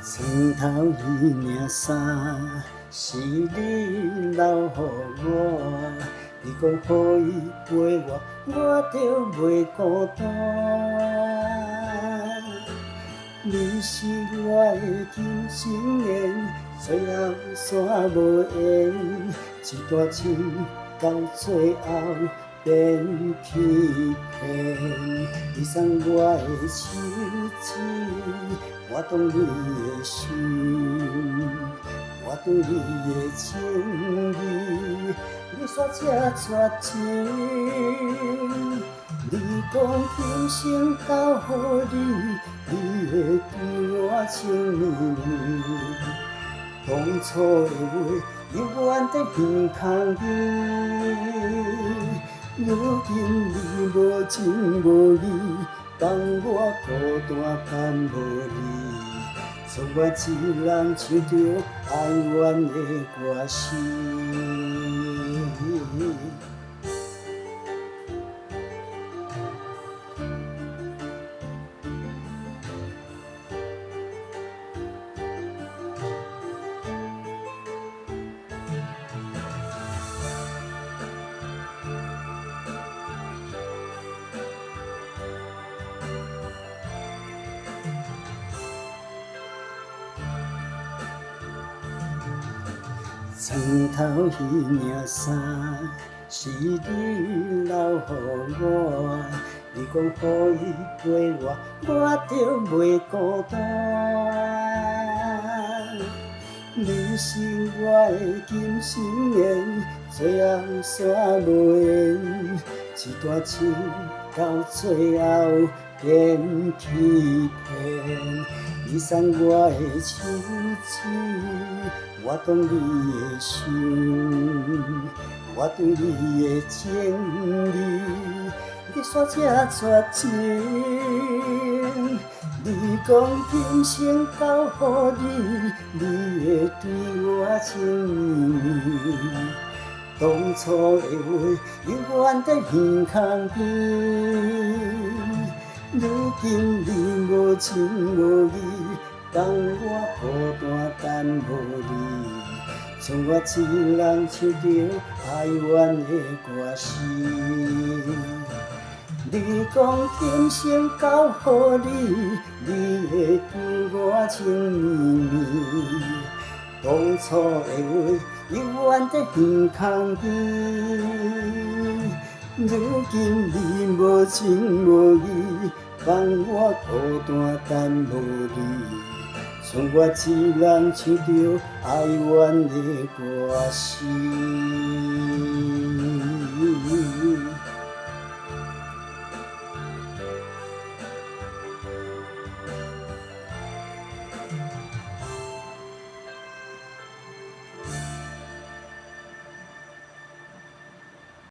床头伊领衫，是你留予我。你讲予伊陪我，我就袂孤单。你是我的今生缘，最后煞无缘，一段情到最后变欺骗。你送我的手指，我懂你的心，我对你的情意，你煞这绝情。你讲今生交予你，你会对我情绵绵。当初的话，永远在耳空边。如今你无情无义，放我孤单等无你，剩我一人唱着哀怨的歌词。床头迄领衫，是你留予我。你讲予伊陪我，我就袂孤单。你是我的今生缘，最后煞无缘，一段情到最后变欺骗。你送我的手指，我懂你的心，我对你的情意，你煞这绝情。你讲今生交予你，你会对我情绵绵。当初的话，永远在耳空边。如今你无情无义，放我孤单等无你，剩我一人唱着哀怨的歌词。你讲今生交予你，你会对我情绵绵。当初的话，永远在耳空边。如今你无情无义，放我孤单等无你，剩我一人唱着哀怨的歌词。